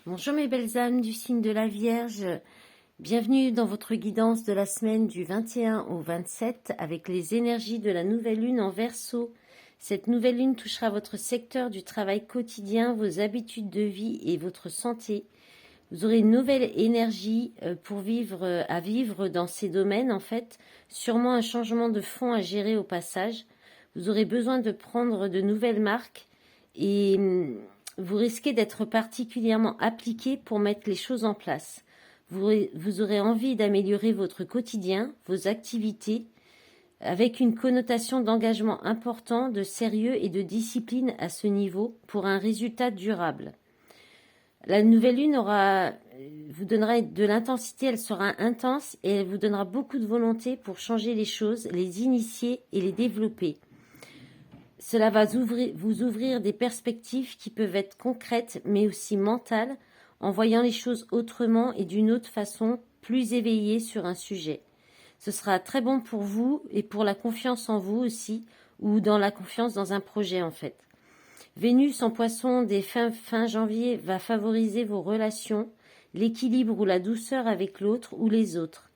Bonjour mes belles âmes du signe de la Vierge, bienvenue dans votre guidance de la semaine du 21 au 27 avec les énergies de la nouvelle lune en Verseau. Cette nouvelle lune touchera votre secteur du travail quotidien, vos habitudes de vie et votre santé. Vous aurez une nouvelle énergie pour vivre dans ces domaines en fait, sûrement un changement de fond à gérer au passage. Vous aurez besoin de prendre de nouvelles marques et vous risquez d'être particulièrement appliqué pour mettre les choses en place. Vous aurez envie d'améliorer votre quotidien, vos activités, avec une connotation d'engagement important, de sérieux et de discipline à ce niveau pour un résultat durable. La nouvelle lune vous donnera de l'intensité, elle sera intense et elle vous donnera beaucoup de volonté pour changer les choses, les initier et les développer. Cela va vous ouvrir des perspectives qui peuvent être concrètes mais aussi mentales, en voyant les choses autrement et d'une autre façon, plus éveillée sur un sujet. Ce sera très bon pour vous et pour la confiance en vous aussi, ou dans la confiance dans un projet en fait. Vénus en poisson dès fin janvier va favoriser vos relations, l'équilibre ou la douceur avec l'autre ou les autres,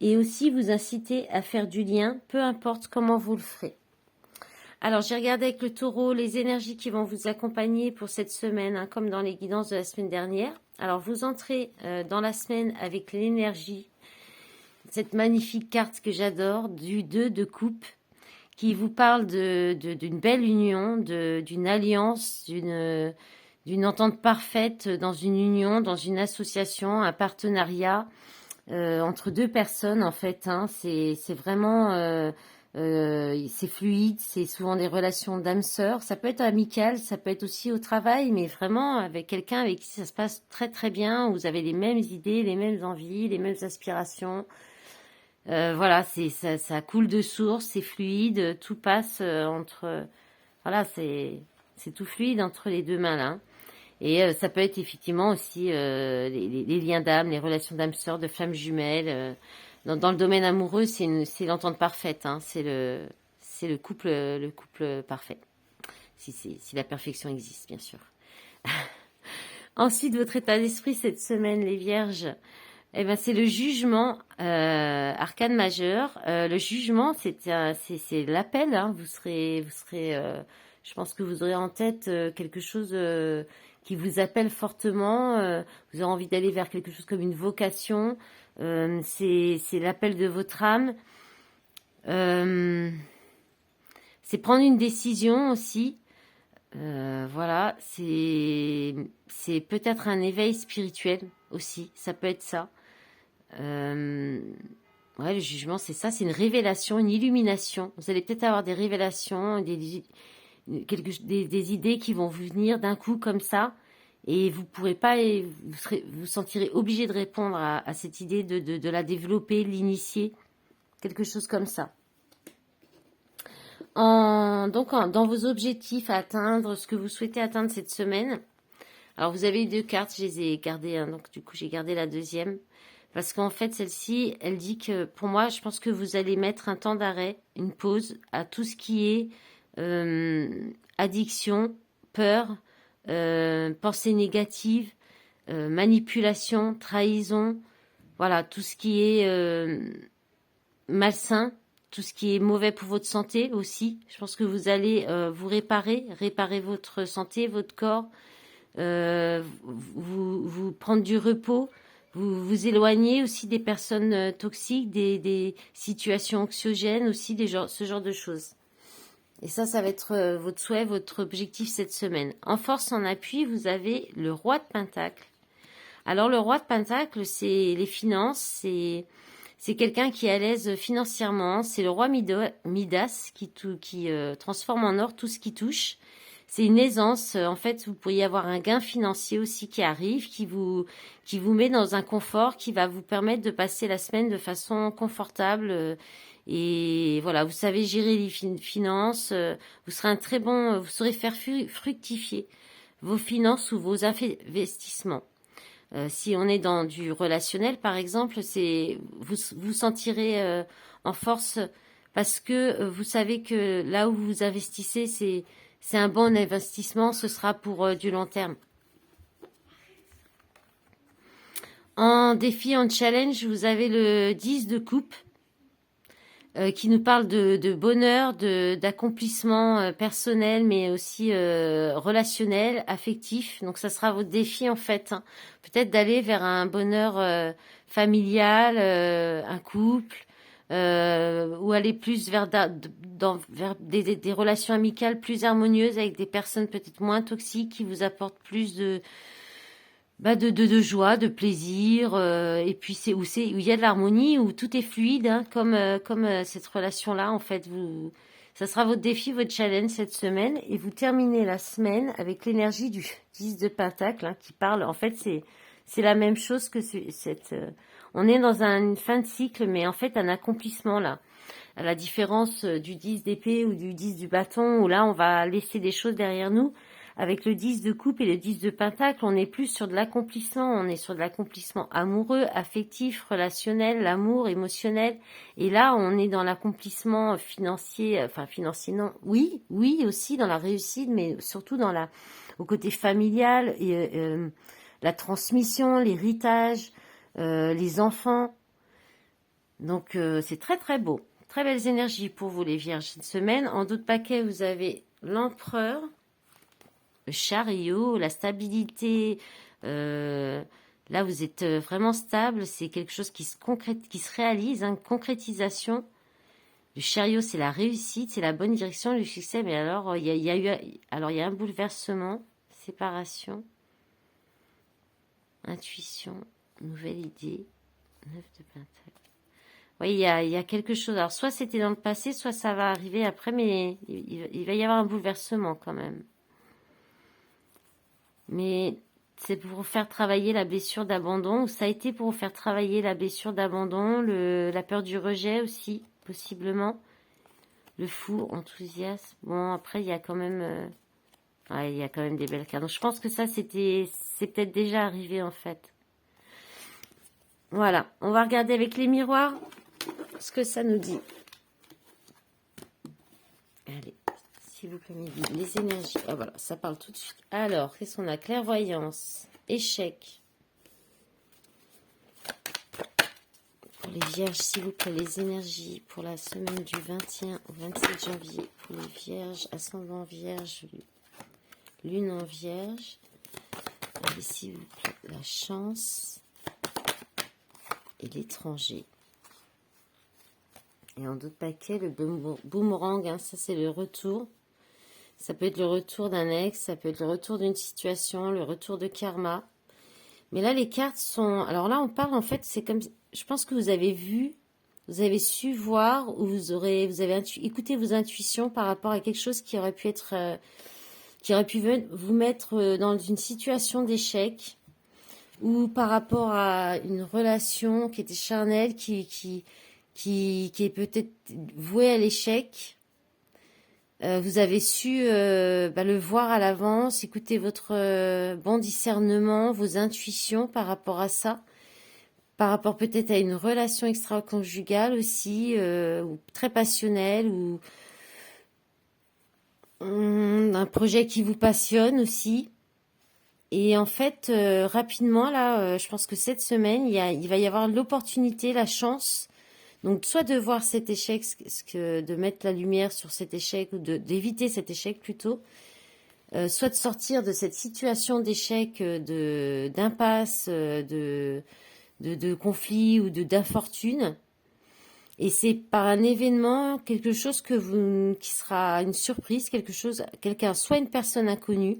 et aussi vous inciter à faire du lien, peu importe comment vous le ferez. Alors, j'ai regardé avec le taureau les énergies qui vont vous accompagner pour cette semaine, comme dans les guidances de la semaine dernière. Alors, vous entrez dans la semaine avec l'énergie, cette magnifique carte que j'adore, du 2 de coupe, qui vous parle d'une belle union, d'une alliance, d'une entente parfaite dans une union, dans une association, un partenariat entre deux personnes, en fait. C'est vraiment... c'est fluide, c'est souvent des relations d'âme-sœur. Ça peut être amical, ça peut être aussi au travail, mais vraiment avec quelqu'un avec qui ça se passe très très bien, où vous avez les mêmes idées, les mêmes envies, les mêmes aspirations. Voilà, ça coule de source, c'est fluide, tout passe voilà, c'est tout fluide entre les deux mains là. Et ça peut être effectivement aussi les liens d'âme, les relations d'âme-sœur, de flammes jumelles. Dans le domaine amoureux, c'est l'entente parfaite. C'est le couple parfait. Si la perfection existe, bien sûr. Ensuite, votre état d'esprit cette semaine, les Vierges, c'est le jugement, arcane majeur. Le jugement, c'est l'appel. Vous serez, je pense que vous aurez en tête quelque chose qui vous appelle fortement. Vous aurez envie d'aller vers quelque chose comme une vocation. C'est l'appel de votre âme. C'est prendre une décision aussi. Voilà, c'est peut-être un éveil spirituel aussi. Ça peut être ça. Ouais, le jugement, c'est ça. C'est une révélation, une illumination. Vous allez peut-être avoir des révélations, des idées qui vont vous venir d'un coup comme ça. Et vous pourrez pas, vous sentirez obligé de répondre à cette idée de la développer, de l'initier, quelque chose comme ça. Dans vos objectifs à atteindre, ce que vous souhaitez atteindre cette semaine, alors vous avez 2 cartes, je les ai gardées, donc du coup j'ai gardé la deuxième, parce qu'en fait celle-ci, elle dit que pour moi, je pense que vous allez mettre un temps d'arrêt, une pause à tout ce qui est addiction, peur, pensée négative, manipulation, trahison, voilà, tout ce qui est malsain, tout ce qui est mauvais pour votre santé aussi. Je pense que vous allez vous réparer votre santé, votre corps, vous prendre du repos, vous éloigner aussi des personnes toxiques, des situations anxiogènes aussi, ce genre de choses. Et ça va être votre souhait, votre objectif cette semaine. En force, en appui, vous avez le roi de Pentacle. Alors, le roi de Pentacle, c'est les finances, c'est quelqu'un qui est à l'aise financièrement. C'est le roi Midas qui transforme en or tout ce qui touche. C'est une aisance. En fait, vous pourriez avoir un gain financier aussi qui arrive, qui vous met dans un confort, qui va vous permettre de passer la semaine de façon confortable. Et voilà, vous savez gérer les finances, vous saurez faire fructifier vos finances ou vos investissements. Si on est dans du relationnel, par exemple, vous sentirez en force parce que vous savez que là où vous investissez, c'est un bon investissement, ce sera pour du long terme. En défi, en challenge, vous avez le 10 de coupe qui nous parle de bonheur, d'accomplissement personnel, mais aussi relationnel, affectif. Donc ça sera votre défi en fait. Hein. Peut-être d'aller vers un bonheur familial, un couple, ou aller plus vers des relations amicales plus harmonieuses avec des personnes peut-être moins toxiques qui vous apportent plus de joie, de plaisir, et puis où il y a de l'harmonie, où tout est fluide, hein, comme cette relation-là, en fait, ça sera votre défi, votre challenge cette semaine, et vous terminez la semaine avec l'énergie du 10 de Pentacle, hein, qui parle, en fait, c'est la même chose que on est dans une fin de cycle, mais en fait, un accomplissement, là. À la différence du 10 d'épée ou du 10 du bâton, où là, on va laisser des choses derrière nous. Avec le 10 de coupe et le 10 de pentacle, on est plus sur de l'accomplissement. On est sur de l'accomplissement amoureux, affectif, relationnel, l'amour, émotionnel. Et là, on est dans l'accomplissement financier, enfin financier non, oui, aussi dans la réussite, mais surtout au côté familial, et la transmission, l'héritage, les enfants. Donc c'est très très beau. Très belles énergies pour vous les vierges cette semaine. En d'autres paquets, vous avez l'empereur, le chariot, la stabilité. Là, vous êtes vraiment stable. C'est quelque chose qui se réalise, une concrétisation. Le chariot, c'est la réussite, c'est la bonne direction, le succès. Mais alors, il y a un bouleversement, séparation, intuition, nouvelle idée, 9 de pentacle. Oui, il y a quelque chose. Alors, soit c'était dans le passé, soit ça va arriver après, mais il va y avoir un bouleversement quand même. Mais c'est pour vous faire travailler la blessure d'abandon, ou ça a été pour vous faire travailler la blessure d'abandon, la peur du rejet aussi, possiblement. Le fou, enthousiasme. Bon, après, il y a quand même... il y a quand même des belles cartes. Donc, je pense que ça, c'est peut-être déjà arrivé, en fait. Voilà, on va regarder avec les miroirs ce que ça nous dit. Allez, s'il vous plaît, les énergies. Ah voilà, ça parle tout de suite. Alors, qu'est-ce qu'on a? Clairvoyance, échec. Pour les vierges, s'il vous plaît, les énergies pour la semaine du 21 au 27 janvier. Pour les vierges, ascendant vierge, lune en vierge. Allez, s'il vous plaît, la chance et l'étranger. Et en d'autres paquets, le boomerang, hein, ça c'est le retour. Ça peut être le retour d'un ex, ça peut être le retour d'une situation, le retour de karma. Mais là, les cartes sont... Alors là, on parle, en fait, c'est comme... Je pense que vous avez vu, vous avez su voir, ou vous avez écouté vos intuitions par rapport à quelque chose qui aurait pu être... qui aurait pu vous mettre dans une situation d'échec, ou par rapport à une relation qui était charnelle, qui est peut-être voué à l'échec. Vous avez su le voir à l'avance, écouter votre bon discernement, vos intuitions par rapport à ça, par rapport peut-être à une relation extra-conjugale aussi, ou très passionnelle, ou un projet qui vous passionne aussi. Et en fait, rapidement, là, je pense que cette semaine, il va y avoir l'opportunité, la chance. Donc, soit de voir cet échec, de mettre la lumière sur cet échec, ou d'éviter cet échec plutôt, soit de sortir de cette situation d'échec, d'impasse, de conflit ou d'infortune. Et c'est par un événement, quelque chose qui sera une surprise, quelqu'un, soit une personne inconnue,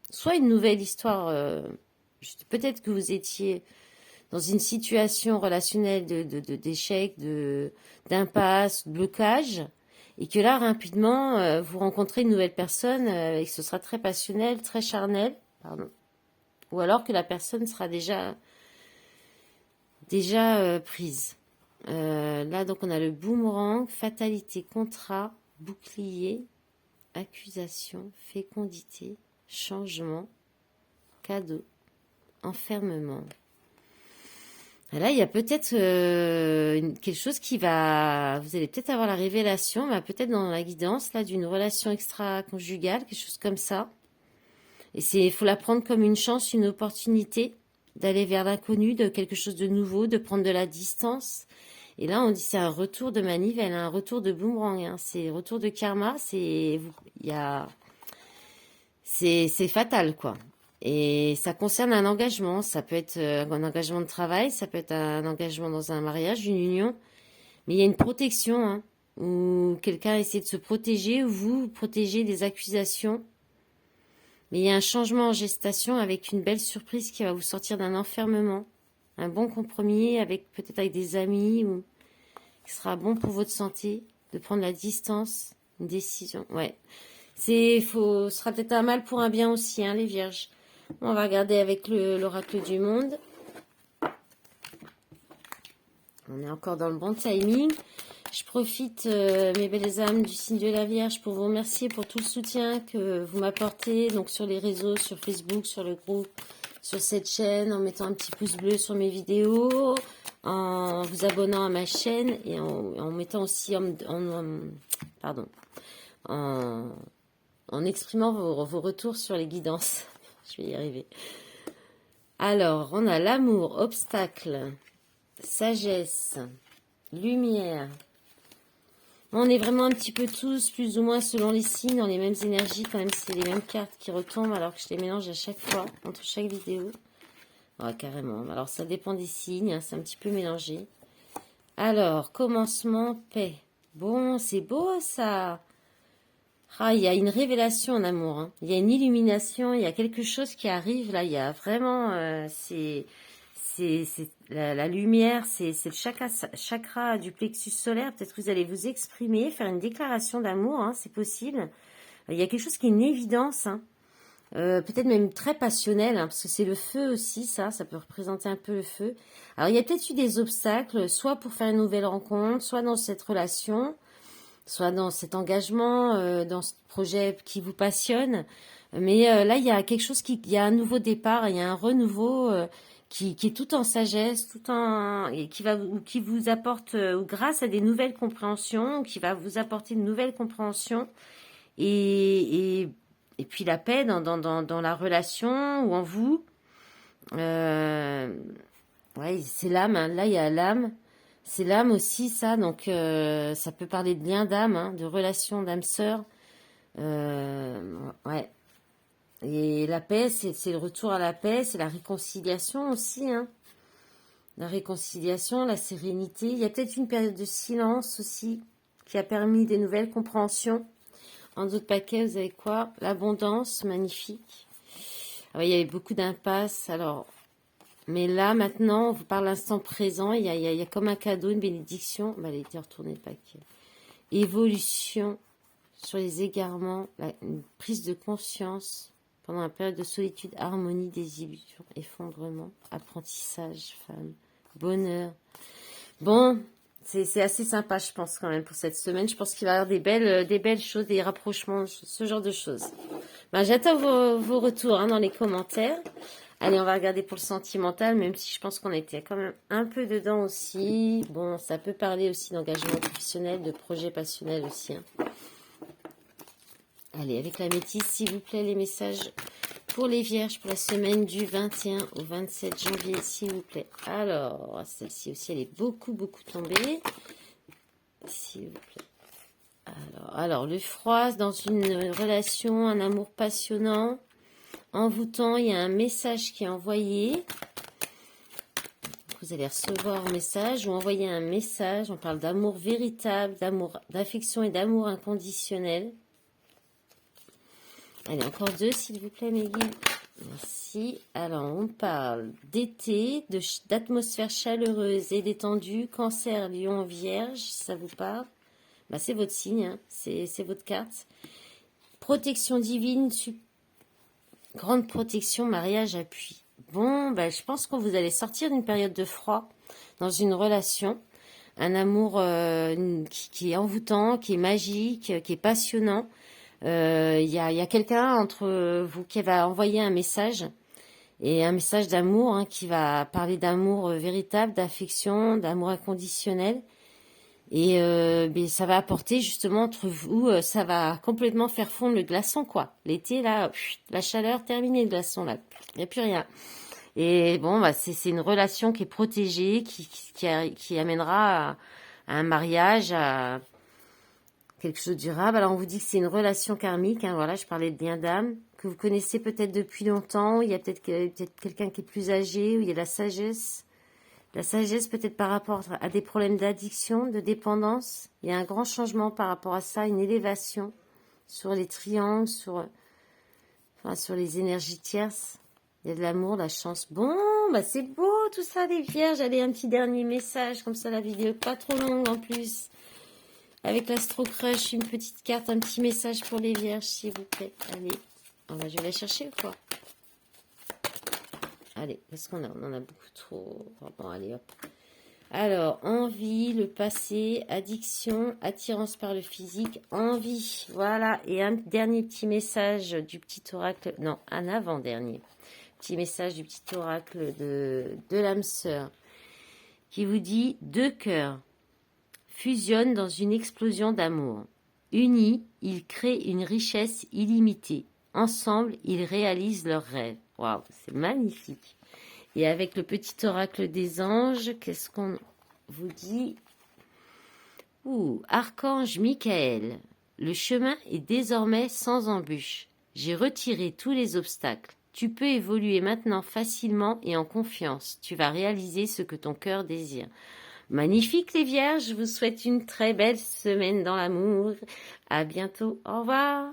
soit une nouvelle histoire. Peut-être que vous étiez dans une situation relationnelle d'échec, d'impasse, de blocage, et que là, rapidement, vous rencontrez une nouvelle personne et que ce sera très passionnel, très charnel, pardon. Ou alors que la personne sera déjà prise. Là, donc, on a le boomerang, fatalité, contrat, bouclier, accusation, fécondité, changement, cadeau, enfermement. Là, il y a peut-être quelque chose qui va... Vous allez peut-être avoir la révélation, mais peut-être dans la guidance là d'une relation extra-conjugale, quelque chose comme ça. Et il faut la prendre comme une chance, une opportunité. d'aller vers l'inconnu, de quelque chose de nouveau, de prendre de la distance. Et là, on dit c'est un retour de manivelle, un retour de boomerang, hein. C'est retour de karma, c'est fatal, quoi. Et ça concerne un engagement. Ça peut être un engagement de travail, ça peut être un engagement dans un mariage, une union. Mais il y a une protection, hein, où quelqu'un essaie de se protéger, ou vous protégez des accusations. Mais il y a un changement en gestation avec une belle surprise qui va vous sortir d'un enfermement. Un bon compromis avec peut-être avec des amis, ou qui sera bon pour votre santé, de prendre la distance, une décision. Ouais. Ce sera peut-être un mal pour un bien aussi, hein, les vierges. On va regarder avec l'oracle du monde. On est encore dans le bon timing. Je profite, mes belles âmes du signe de la Vierge, pour vous remercier pour tout le soutien que vous m'apportez, donc sur les réseaux, sur Facebook, sur le groupe, sur cette chaîne, en mettant un petit pouce bleu sur mes vidéos, en vous abonnant à ma chaîne et en mettant aussi en exprimant vos retours sur les guidances. Je vais y arriver. Alors, on a l'amour, obstacle, sagesse, lumière. On est vraiment un petit peu tous, plus ou moins selon les signes, dans les mêmes énergies, quand même c'est les mêmes cartes qui retombent, alors que je les mélange à chaque fois, entre chaque vidéo. Ouais, carrément. Alors, ça dépend des signes, hein, c'est un petit peu mélangé. Alors, commencement, paix. Bon, c'est beau, ça. Ah, il y a une révélation en amour, hein. Il y a une illumination, il y a quelque chose qui arrive, là. Il y a vraiment... la lumière, c'est le chakra du plexus solaire. Peut-être que vous allez vous exprimer, faire une déclaration d'amour, hein, c'est possible. Il y a quelque chose qui est une évidence, hein. Peut-être même très passionnel, hein, parce que c'est le feu aussi, ça peut représenter un peu le feu. Alors, il y a peut-être eu des obstacles, soit pour faire une nouvelle rencontre, soit dans cette relation, soit dans cet engagement, dans ce projet qui vous passionne. Mais là, il y a quelque chose il y a un nouveau départ, il y a un renouveau qui est tout en sagesse, et qui vous apporte, ou grâce à des nouvelles compréhensions, qui va vous apporter une nouvelle compréhension et puis la paix dans la relation ou en vous. Ouais, c'est l'âme, hein. Là, il y a l'âme. C'est l'âme aussi, ça. Donc, ça peut parler de lien d'âme, hein, de relation d'âme sœur. Ouais. Et la paix, c'est le retour à la paix, c'est la réconciliation aussi, hein. La réconciliation, la sérénité. Il y a peut-être une période de silence aussi qui a permis des nouvelles compréhensions. En d'autres paquets, vous avez quoi? L'abondance, magnifique. Alors, il y avait beaucoup d'impasses. Alors, mais là, maintenant, on vous parle l'instant présent. Il y a comme un cadeau, une bénédiction. Bah, elle a été retournée le paquet. Évolution sur les égarements, une prise de conscience pendant une période de solitude, harmonie, désillusion, effondrement, apprentissage, femme, bonheur. Bon, c'est assez sympa, je pense, quand même, pour cette semaine. Je pense qu'il va y avoir des belles choses, des rapprochements, ce genre de choses. Ben, j'attends vos retours, hein, dans les commentaires. Allez, on va regarder pour le sentimental, même si je pense qu'on était quand même un peu dedans aussi. Bon, ça peut parler aussi d'engagement professionnel, de projet passionnel aussi, hein. Allez, avec la métisse, s'il vous plaît, les messages pour les vierges pour la semaine du 21 au 27 janvier, s'il vous plaît. Alors, celle-ci aussi, elle est beaucoup tombée. S'il vous plaît. Alors, le froid dans une relation, un amour passionnant, envoûtant, il y a un message qui est envoyé. Vous allez recevoir un message ou envoyer un message. On parle d'amour véritable, d'amour, d'affection et d'amour inconditionnel. Allez, encore deux, s'il vous plaît, mes guides. Merci. Alors, on parle d'été, d'atmosphère chaleureuse et détendue. Cancer, Lion, Vierge, si ça vous parle. Bah, c'est votre signe, hein. C'est votre carte. Protection divine, grande protection, mariage, appui. Bon, bah, je pense que vous allez sortir d'une période de froid dans une relation. Un amour qui est envoûtant, qui est magique, qui est passionnant. Il y a quelqu'un entre vous qui va envoyer un message, et un message d'amour, hein, qui va parler d'amour véritable, d'affection, d'amour inconditionnel. Et ça va apporter justement entre vous, ça va complètement faire fondre le glaçon, quoi. L'été, là, la chaleur terminée, le glaçon, là, il n'y a plus rien. Et bon, bah, c'est une relation qui est protégée, qui amènera à un mariage, à quelque chose de durable. Alors, on vous dit que c'est une relation karmique, hein, voilà, je parlais de lien d'âme, que vous connaissez peut-être depuis longtemps. Il y a peut-être quelqu'un qui est plus âgé, où il y a la sagesse. La sagesse peut-être par rapport à des problèmes d'addiction, de dépendance. Il y a un grand changement par rapport à ça, une élévation sur les triangles, sur les énergies tierces. Il y a de l'amour, de la chance. Bon, bah c'est beau tout ça, les vierges. Allez, un petit dernier message, comme ça la vidéo pas trop longue en plus. Avec l'Astro Crush, une petite carte, un petit message pour les vierges, s'il vous plaît. Allez, je vais la chercher ou quoi? Allez, qu'est-ce qu'on a? On en a beaucoup trop. Bon, allez, hop. Alors, envie, le passé, addiction, attirance par le physique, envie. Voilà, et un dernier petit message du petit oracle. Non, un avant-dernier. Petit message du petit oracle de l'âme sœur qui vous dit: deux cœurs fusionnent dans une explosion d'amour. Unis, ils créent une richesse illimitée. Ensemble, ils réalisent leurs rêves. Waouh, c'est magnifique. Et avec le petit oracle des anges, qu'est-ce qu'on vous dit? Archange Michael, le chemin est désormais sans embûche. J'ai retiré tous les obstacles. Tu peux évoluer maintenant facilement et en confiance. Tu vas réaliser ce que ton cœur désire. Magnifique les vierges, je vous souhaite une très belle semaine dans l'amour. À bientôt, au revoir.